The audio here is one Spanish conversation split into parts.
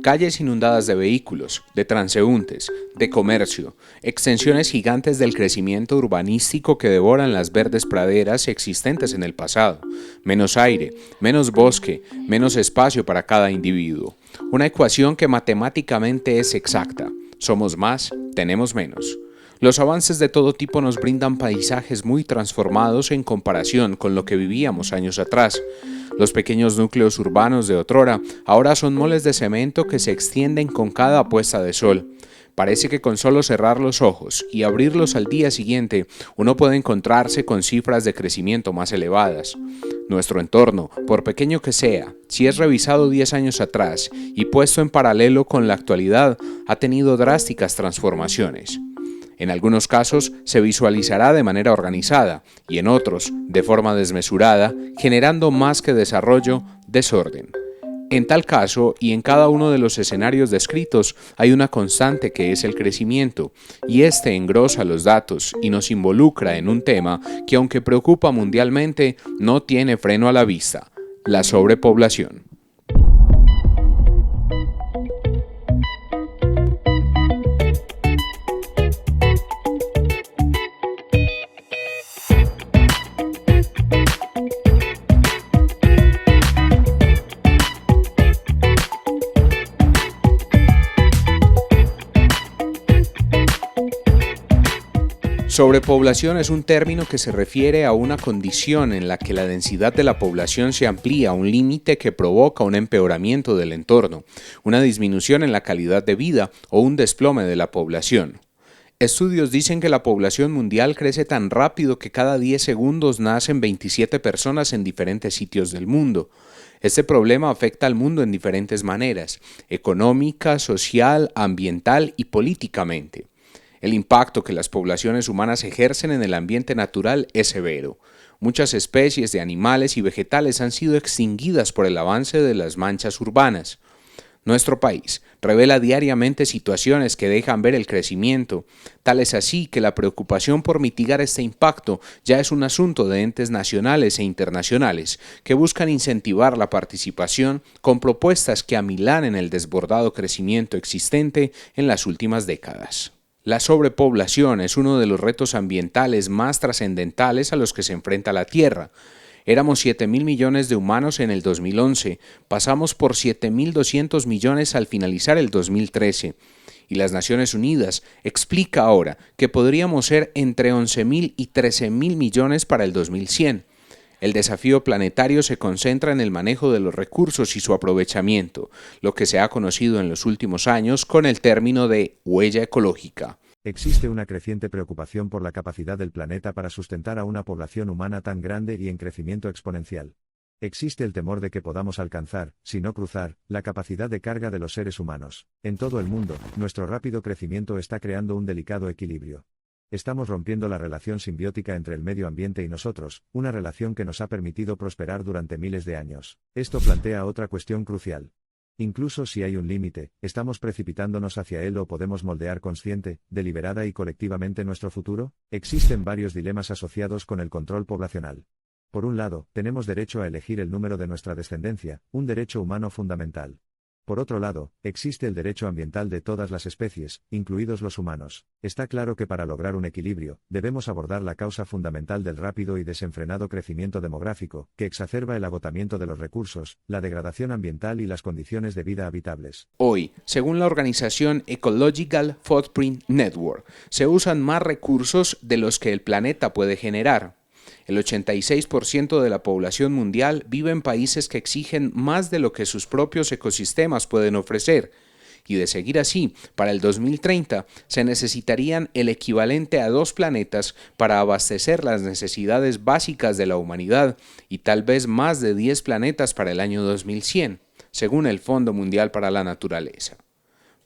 Calles inundadas de vehículos, de transeúntes, de comercio, extensiones gigantes del crecimiento urbanístico que devoran las verdes praderas existentes en el pasado, menos aire, menos bosque, menos espacio para cada individuo. Una ecuación que matemáticamente es exacta. Somos más, tenemos menos. Los avances de todo tipo nos brindan paisajes muy transformados en comparación con lo que vivíamos años atrás. Los pequeños núcleos urbanos de otrora ahora son moles de cemento que se extienden con cada puesta de sol. Parece que con solo cerrar los ojos y abrirlos al día siguiente, uno puede encontrarse con cifras de crecimiento más elevadas. Nuestro entorno, por pequeño que sea, si es revisado 10 años atrás y puesto en paralelo con la actualidad, ha tenido drásticas transformaciones. En algunos casos se visualizará de manera organizada y en otros de forma desmesurada, generando más que desarrollo, desorden. En tal caso y en cada uno de los escenarios descritos hay una constante que es el crecimiento, y este engrosa los datos y nos involucra en un tema que, aunque preocupa mundialmente, no tiene freno a la vista: la sobrepoblación. Sobrepoblación es un término que se refiere a una condición en la que la densidad de la población se amplía a un límite que provoca un empeoramiento del entorno, una disminución en la calidad de vida o un desplome de la población. Estudios dicen que la población mundial crece tan rápido que cada 10 segundos nacen 27 personas en diferentes sitios del mundo. Este problema afecta al mundo en diferentes maneras: económica, social, ambiental y políticamente. El impacto que las poblaciones humanas ejercen en el ambiente natural es severo. Muchas especies de animales y vegetales han sido extinguidas por el avance de las manchas urbanas. Nuestro país revela diariamente situaciones que dejan ver el crecimiento. Tal es así que la preocupación por mitigar este impacto ya es un asunto de entes nacionales e internacionales que buscan incentivar la participación con propuestas que amilanen el desbordado crecimiento existente en las últimas décadas. La sobrepoblación es uno de los retos ambientales más trascendentales a los que se enfrenta la Tierra. Éramos 7.000 millones de humanos en el 2011, pasamos por 7.200 millones al finalizar el 2013, y las Naciones Unidas explica ahora que podríamos ser entre 11.000 y 13.000 millones para el 2100. El desafío planetario se concentra en el manejo de los recursos y su aprovechamiento, lo que se ha conocido en los últimos años con el término de huella ecológica. Existe una creciente preocupación por la capacidad del planeta para sustentar a una población humana tan grande y en crecimiento exponencial. Existe el temor de que podamos alcanzar, si no cruzar, la capacidad de carga de los seres humanos. En todo el mundo, nuestro rápido crecimiento está creando un delicado equilibrio. Estamos rompiendo la relación simbiótica entre el medio ambiente y nosotros, una relación que nos ha permitido prosperar durante miles de años. Esto plantea otra cuestión crucial. Incluso si hay un límite, ¿estamos precipitándonos hacia él o podemos moldear consciente, deliberada y colectivamente nuestro futuro? Existen varios dilemas asociados con el control poblacional. Por un lado, tenemos derecho a elegir el número de nuestra descendencia, un derecho humano fundamental. Por otro lado, existe el derecho ambiental de todas las especies, incluidos los humanos. Está claro que para lograr un equilibrio, debemos abordar la causa fundamental del rápido y desenfrenado crecimiento demográfico, que exacerba el agotamiento de los recursos, la degradación ambiental y las condiciones de vida habitables. Hoy, según la organización Ecological Footprint Network, se usan más recursos de los que el planeta puede generar. El 86% de la población mundial vive en países que exigen más de lo que sus propios ecosistemas pueden ofrecer, y de seguir así, para el 2030 se necesitarían el equivalente a 2 planetas para abastecer las necesidades básicas de la humanidad y tal vez más de 10 planetas para el año 2100, según el Fondo Mundial para la Naturaleza.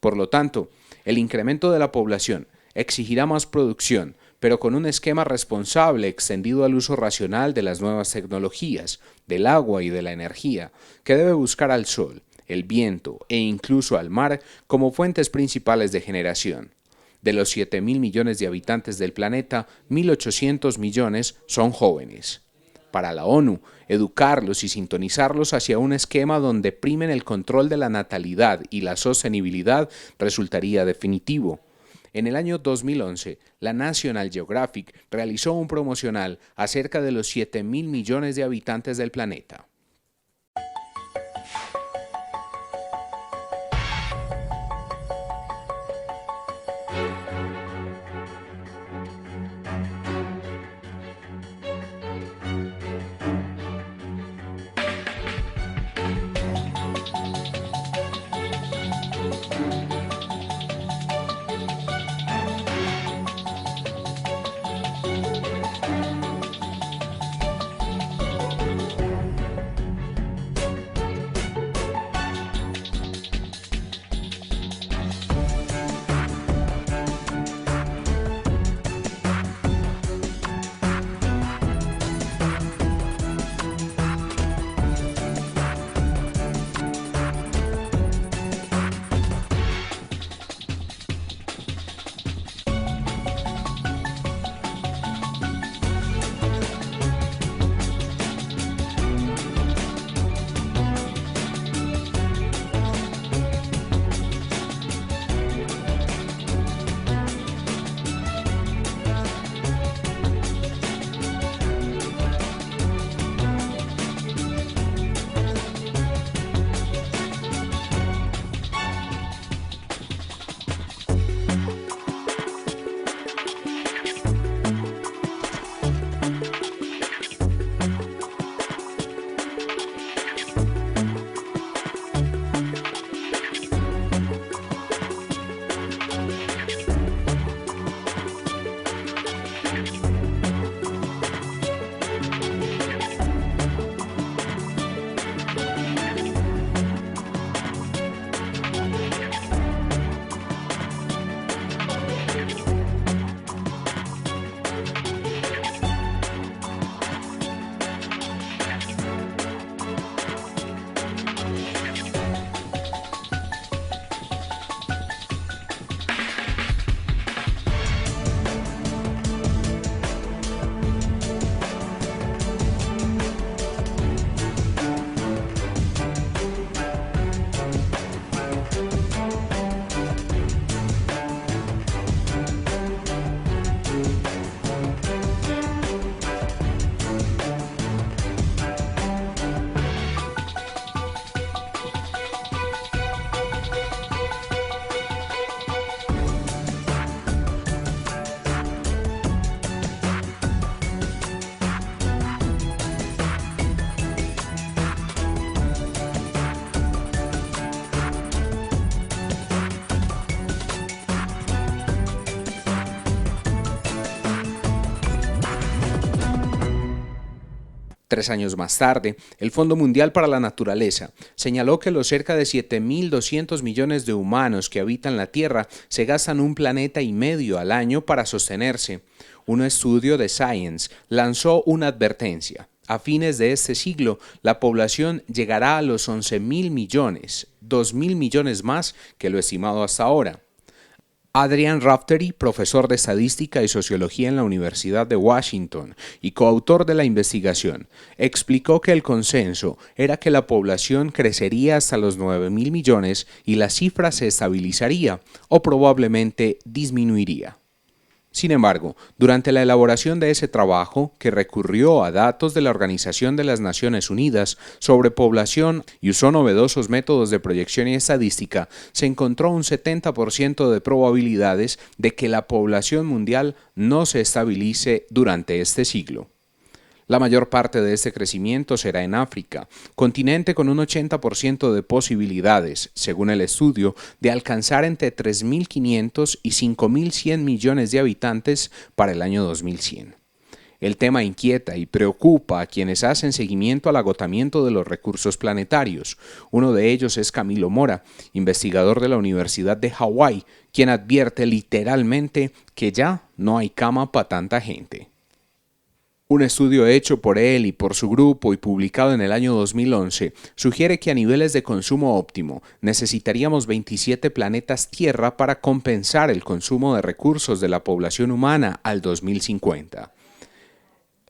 Por lo tanto, el incremento de la población exigirá más producción, pero con un esquema responsable extendido al uso racional de las nuevas tecnologías, del agua y de la energía, que debe buscar al sol, el viento e incluso al mar como fuentes principales de generación. De los 7.000 millones de habitantes del planeta, 1.800 millones son jóvenes. para la ONU, educarlos y sintonizarlos hacia un esquema donde primen el control de la natalidad y la sostenibilidad resultaría definitivo. En el año 2011, la National Geographic realizó un promocional acerca de los 7.000 millones de habitantes del planeta. Tres años más tarde, el Fondo Mundial para la Naturaleza señaló que los cerca de 7.200 millones de humanos que habitan la Tierra se gastan 1,5 planetas al año para sostenerse. Un estudio de Science lanzó una advertencia. A fines de este siglo, la población llegará a los 11.000 millones, 2.000 millones más que lo estimado hasta ahora. Adrian Raftery, profesor de Estadística y Sociología en la Universidad de Washington y coautor de la investigación, explicó que el consenso era que la población crecería hasta los 9.000 millones y la cifra se estabilizaría o probablemente disminuiría. Sin embargo, durante la elaboración de ese trabajo, que recurrió a datos de la Organización de las Naciones Unidas sobre población y usó novedosos métodos de proyección y estadística, se encontró un 70% de probabilidades de que la población mundial no se estabilice durante este siglo. La mayor parte de este crecimiento será en África, continente con un 80% de posibilidades, según el estudio, de alcanzar entre 3.500 y 5.100 millones de habitantes para el año 2100. El tema inquieta y preocupa a quienes hacen seguimiento al agotamiento de los recursos planetarios. Uno de ellos es Camilo Mora, investigador de la Universidad de Hawái, quien advierte literalmente que ya no hay cama para tanta gente. Un estudio hecho por él y por su grupo y publicado en el año 2011 sugiere que a niveles de consumo óptimo necesitaríamos 27 planetas Tierra para compensar el consumo de recursos de la población humana al 2050.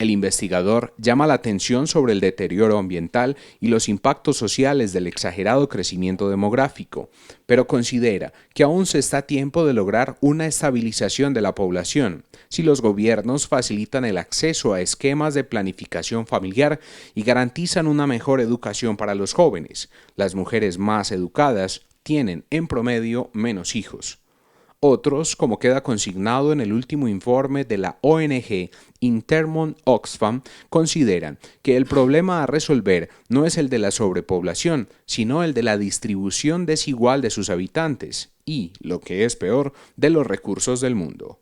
El investigador llama la atención sobre el deterioro ambiental y los impactos sociales del exagerado crecimiento demográfico, pero considera que aún se está a tiempo de lograr una estabilización de la población si los gobiernos facilitan el acceso a esquemas de planificación familiar y garantizan una mejor educación para los jóvenes. Las mujeres más educadas tienen, en promedio, menos hijos. Otros, como queda consignado en el último informe de la ONG Intermon Oxfam, consideran que el problema a resolver no es el de la sobrepoblación, sino el de la distribución desigual de sus habitantes y, lo que es peor, de los recursos del mundo.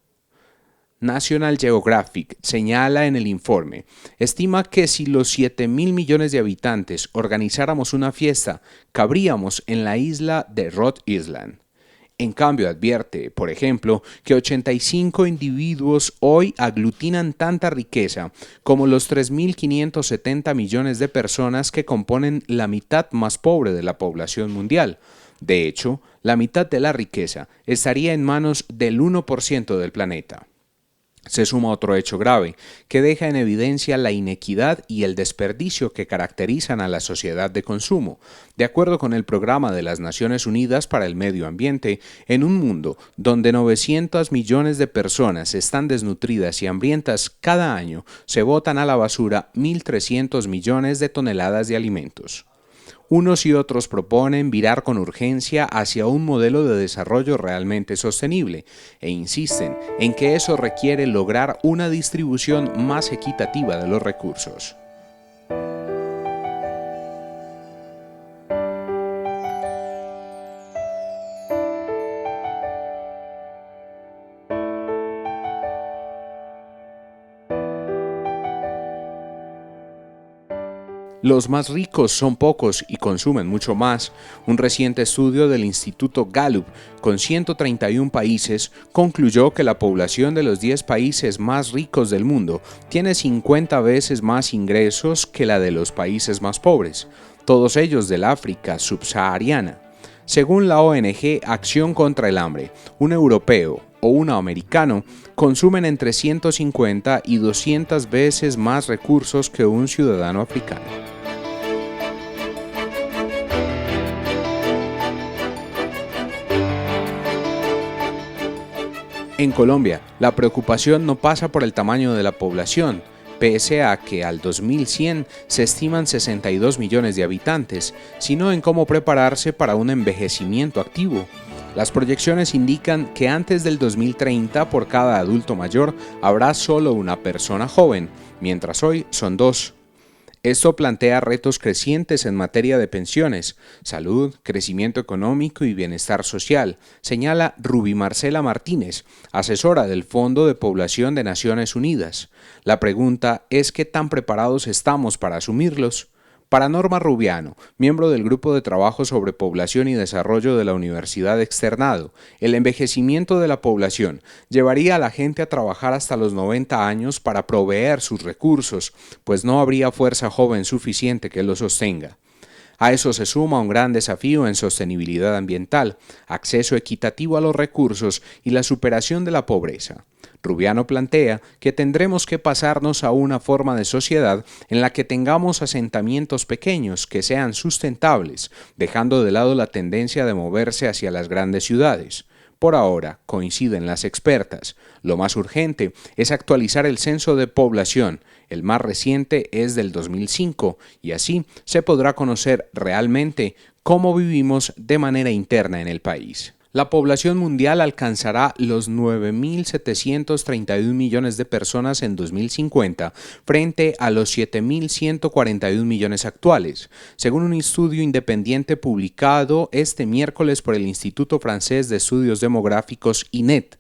National Geographic señala en el informe, estima que si los 7.000 millones de habitantes organizáramos una fiesta, cabríamos en la isla de Rhode Island. En cambio, advierte, por ejemplo, que 85 individuos hoy aglutinan tanta riqueza como los 3.570 millones de personas que componen la mitad más pobre de la población mundial. De hecho, la mitad de la riqueza estaría en manos del 1% del planeta. Se suma otro hecho grave, que deja en evidencia la inequidad y el desperdicio que caracterizan a la sociedad de consumo. De acuerdo con el Programa de las Naciones Unidas para el Medio Ambiente, en un mundo donde 900 millones de personas están desnutridas y hambrientas cada año, se botan a la basura 1.300 millones de toneladas de alimentos. Unos y otros proponen virar con urgencia hacia un modelo de desarrollo realmente sostenible e insisten en que eso requiere lograr una distribución más equitativa de los recursos. Los más ricos son pocos y consumen mucho más. Un reciente estudio del Instituto Gallup, con 131 países, concluyó que la población de los 10 países más ricos del mundo tiene 50 veces más ingresos que la de los países más pobres, todos ellos del África subsahariana. Según la ONG Acción contra el Hambre, un europeo o un americano consumen entre 150 y 200 veces más recursos que un ciudadano africano. En Colombia, la preocupación no pasa por el tamaño de la población, pese a que al 2100 se estiman 62 millones de habitantes, sino en cómo prepararse para un envejecimiento activo. Las proyecciones indican que antes del 2030 por cada adulto mayor habrá solo una persona joven, mientras hoy son 2. Esto plantea retos crecientes en materia de pensiones, salud, crecimiento económico y bienestar social, señala Ruby Marcela Martínez, asesora del Fondo de Población de Naciones Unidas. La pregunta es ¿qué tan preparados estamos para asumirlos? Para Norma Rubiano, miembro del Grupo de Trabajo sobre Población y Desarrollo de la Universidad Externado, el envejecimiento de la población llevaría a la gente a trabajar hasta los 90 años para proveer sus recursos, pues no habría fuerza joven suficiente que los sostenga. A eso se suma un gran desafío en sostenibilidad ambiental, acceso equitativo a los recursos y la superación de la pobreza. Rubiano plantea que tendremos que pasarnos a una forma de sociedad en la que tengamos asentamientos pequeños que sean sustentables, dejando de lado la tendencia de moverse hacia las grandes ciudades. Por ahora, coinciden las expertas, lo más urgente es actualizar el censo de población. El más reciente es del 2005 y así se podrá conocer realmente cómo vivimos de manera interna en el país. La población mundial alcanzará los 9.731 millones de personas en 2050 frente a los 7.141 millones actuales, según un estudio independiente publicado este miércoles por el Instituto Francés de Estudios Demográficos INET.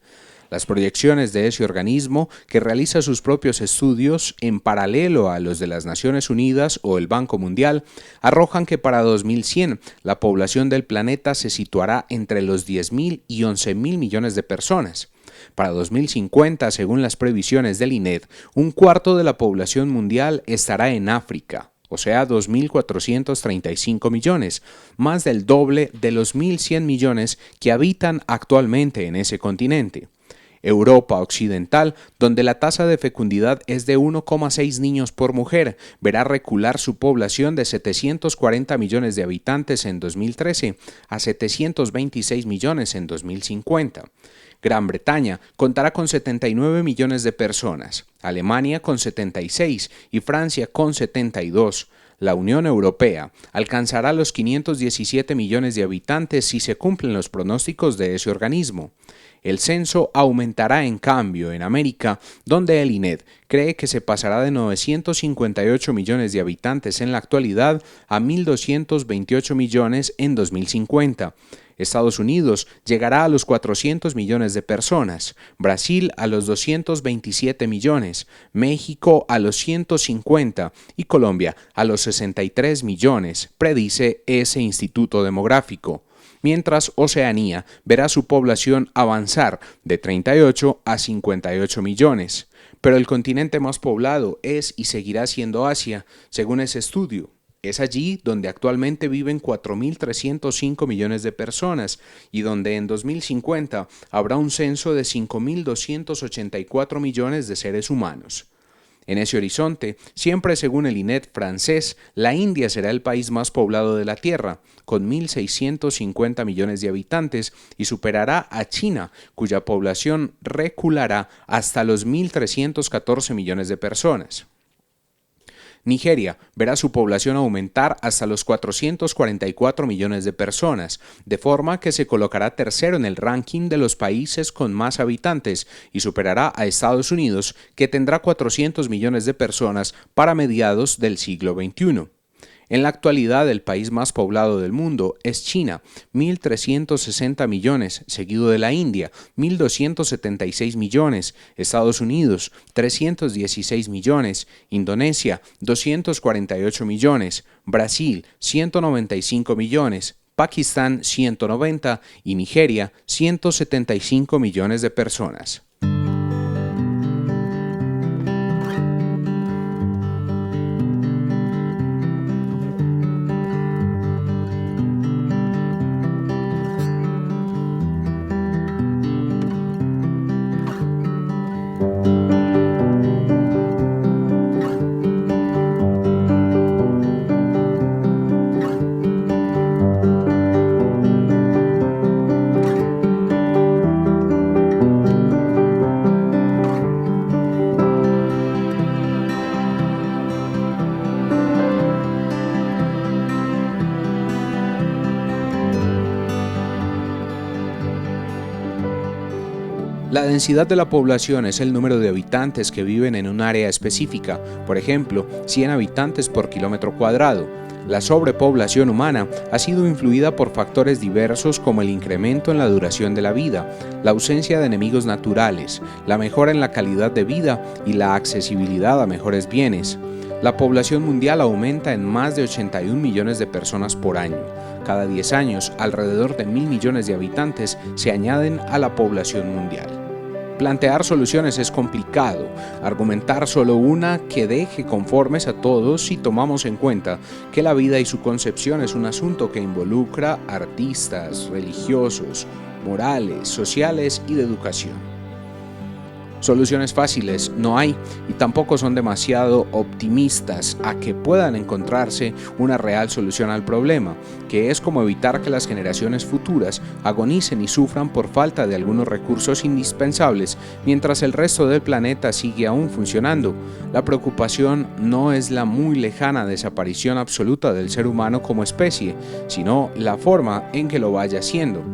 Las proyecciones de ese organismo, que realiza sus propios estudios en paralelo a los de las Naciones Unidas o el Banco Mundial, arrojan que para 2100 la población del planeta se situará entre los 10.000 y 11.000 millones de personas. Para 2050, según las previsiones del INED, un cuarto de la población mundial estará en África, o sea 2.435 millones, más del doble de los 1.100 millones que habitan actualmente en ese continente. Europa Occidental, donde la tasa de fecundidad es de 1,6 niños por mujer, verá recular su población de 740 millones de habitantes en 2013 a 726 millones en 2050. Gran Bretaña contará con 79 millones de personas, Alemania con 76 y Francia con 72. La Unión Europea alcanzará los 517 millones de habitantes si se cumplen los pronósticos de ese organismo. El censo aumentará en cambio en América, donde el INED cree que se pasará de 958 millones de habitantes en la actualidad a 1.228 millones en 2050. Estados Unidos llegará a los 400 millones de personas, Brasil a los 227 millones, México a los 150 y Colombia a los 63 millones, predice ese instituto demográfico. Mientras Oceanía verá su población avanzar de 38 a 58 millones. Pero el continente más poblado es y seguirá siendo Asia, según ese estudio. Es allí donde actualmente viven 4.305 millones de personas y donde en 2050 habrá un censo de 5.284 millones de seres humanos. En ese horizonte, siempre según el INED francés, la India será el país más poblado de la Tierra, con 1.650 millones de habitantes, y superará a China, cuya población reculará hasta los 1.314 millones de personas. Nigeria verá su población aumentar hasta los 444 millones de personas, de forma que se colocará tercero en el ranking de los países con más habitantes y superará a Estados Unidos, que tendrá 400 millones de personas para mediados del siglo XXI. En la actualidad, el país más poblado del mundo es China, 1.360 millones, seguido de la India, 1.276 millones, Estados Unidos, 316 millones, Indonesia, 248 millones, Brasil, 195 millones, Pakistán, 190 y Nigeria, 175 millones de personas. La densidad de la población es el número de habitantes que viven en un área específica, por ejemplo, 100 habitantes por kilómetro cuadrado. La sobrepoblación humana ha sido influida por factores diversos como el incremento en la duración de la vida, la ausencia de enemigos naturales, la mejora en la calidad de vida y la accesibilidad a mejores bienes. La población mundial aumenta en más de 81 millones de personas por año. Cada 10 años, alrededor de 1.000 millones de habitantes se añaden a la población mundial. Plantear soluciones es complicado, argumentar solo una que deje conformes a todos si tomamos en cuenta que la vida y su concepción es un asunto que involucra artistas, religiosos, morales, sociales y de educación. Soluciones fáciles no hay y tampoco son demasiado optimistas a que puedan encontrarse una real solución al problema, que es como evitar que las generaciones futuras agonicen y sufran por falta de algunos recursos indispensables mientras el resto del planeta sigue aún funcionando. La preocupación no es la muy lejana desaparición absoluta del ser humano como especie, sino la forma en que lo vaya haciendo.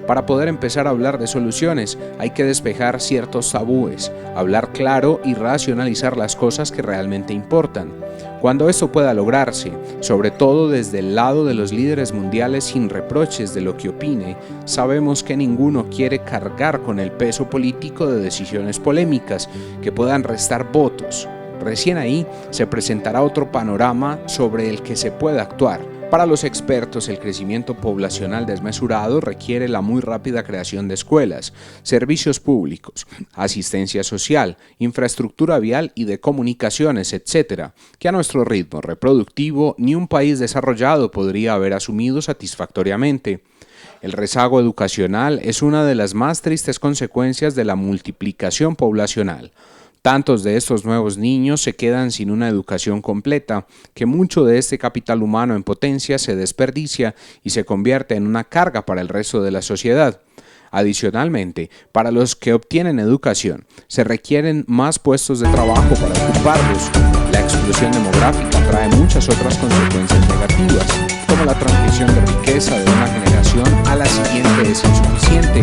Para poder empezar a hablar de soluciones hay que despejar ciertos tabúes, hablar claro y racionalizar las cosas que realmente importan. Cuando esto pueda lograrse, sobre todo desde el lado de los líderes mundiales sin reproches de lo que opine, sabemos que ninguno quiere cargar con el peso político de decisiones polémicas que puedan restar votos. Recién ahí se presentará otro panorama sobre el que se puede actuar. Para los expertos, el crecimiento poblacional desmesurado requiere la muy rápida creación de escuelas, servicios públicos, asistencia social, infraestructura vial y de comunicaciones, etc., que a nuestro ritmo reproductivo ni un país desarrollado podría haber asumido satisfactoriamente. El rezago educacional es una de las más tristes consecuencias de la multiplicación poblacional. Tantos de estos nuevos niños se quedan sin una educación completa, que mucho de este capital humano en potencia se desperdicia y se convierte en una carga para el resto de la sociedad. Adicionalmente, para los que obtienen educación, se requieren más puestos de trabajo para ocuparlos. La explosión demográfica trae muchas otras consecuencias negativas, como la transmisión de riqueza de una generación a la siguiente es insuficiente,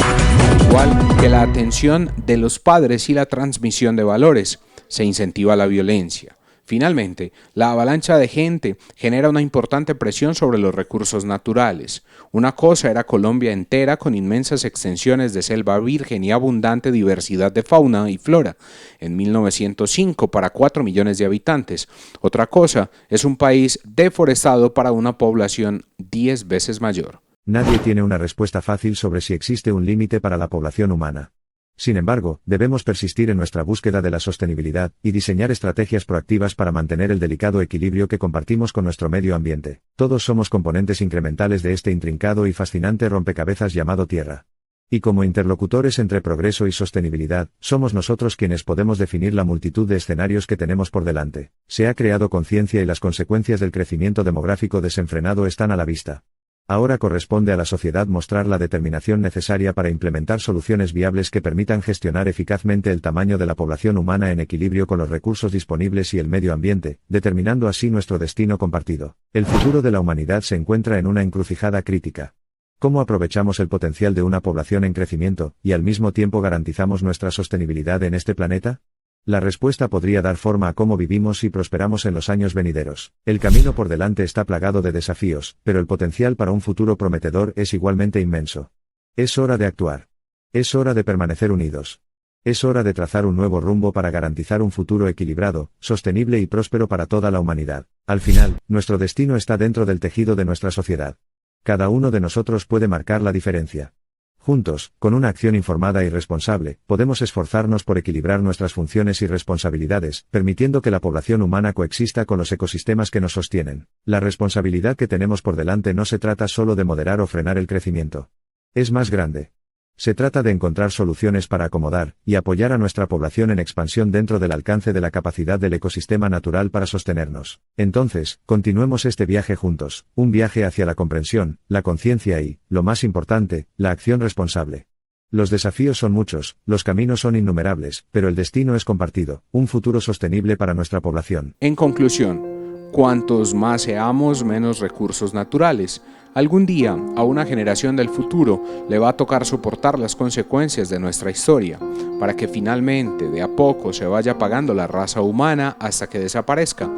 al igual que la atención de los padres y la transmisión de valores. Se incentiva la violencia. Finalmente, la avalancha de gente genera una importante presión sobre los recursos naturales. Una cosa era Colombia entera con inmensas extensiones de selva virgen y abundante diversidad de fauna y flora, en 1905 para 4 millones de habitantes. Otra cosa es un país deforestado para una población 10 veces mayor. Nadie tiene una respuesta fácil sobre si existe un límite para la población humana. Sin embargo, debemos persistir en nuestra búsqueda de la sostenibilidad y diseñar estrategias proactivas para mantener el delicado equilibrio que compartimos con nuestro medio ambiente. Todos somos componentes incrementales de este intrincado y fascinante rompecabezas llamado Tierra. Y como interlocutores entre progreso y sostenibilidad, somos nosotros quienes podemos definir la multitud de escenarios que tenemos por delante. Se ha creado conciencia y las consecuencias del crecimiento demográfico desenfrenado están a la vista. Ahora corresponde a la sociedad mostrar la determinación necesaria para implementar soluciones viables que permitan gestionar eficazmente el tamaño de la población humana en equilibrio con los recursos disponibles y el medio ambiente, determinando así nuestro destino compartido. El futuro de la humanidad se encuentra en una encrucijada crítica. ¿Cómo aprovechamos el potencial de una población en crecimiento, y al mismo tiempo garantizamos nuestra sostenibilidad en este planeta? La respuesta podría dar forma a cómo vivimos y prosperamos en los años venideros. El camino por delante está plagado de desafíos, pero el potencial para un futuro prometedor es igualmente inmenso. Es hora de actuar. Es hora de permanecer unidos. Es hora de trazar un nuevo rumbo para garantizar un futuro equilibrado, sostenible y próspero para toda la humanidad. Al final, nuestro destino está dentro del tejido de nuestra sociedad. Cada uno de nosotros puede marcar la diferencia. Juntos, con una acción informada y responsable, podemos esforzarnos por equilibrar nuestras funciones y responsabilidades, permitiendo que la población humana coexista con los ecosistemas que nos sostienen. La responsabilidad que tenemos por delante no se trata solo de moderar o frenar el crecimiento. Es más grande. Se trata de encontrar soluciones para acomodar y apoyar a nuestra población en expansión dentro del alcance de la capacidad del ecosistema natural para sostenernos. Entonces, continuemos este viaje juntos, un viaje hacia la comprensión, la conciencia y, lo más importante, la acción responsable. Los desafíos son muchos, los caminos son innumerables, pero el destino es compartido, un futuro sostenible para nuestra población. En conclusión, cuantos más seamos, menos recursos naturales. Algún día, a una generación del futuro le va a tocar soportar las consecuencias de nuestra historia, para que finalmente, de a poco, se vaya apagando la raza humana hasta que desaparezca.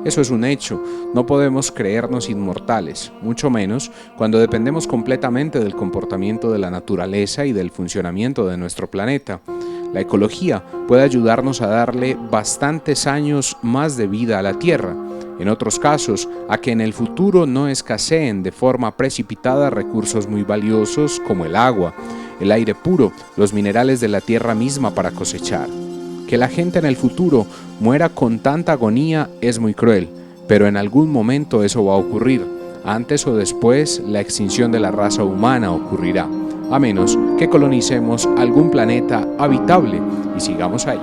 Eso es un hecho, no podemos creernos inmortales, mucho menos cuando dependemos completamente del comportamiento de la naturaleza y del funcionamiento de nuestro planeta. La ecología puede ayudarnos a darle bastantes años más de vida a la Tierra, en otros casos, a que en el futuro no escaseen de forma precipitada recursos muy valiosos como el agua, el aire puro, los minerales de la tierra misma para cosechar. Que la gente en el futuro muera con tanta agonía es muy cruel, pero en algún momento eso va a ocurrir. Antes o después, la extinción de la raza humana ocurrirá, a menos que colonicemos algún planeta habitable y sigamos ahí.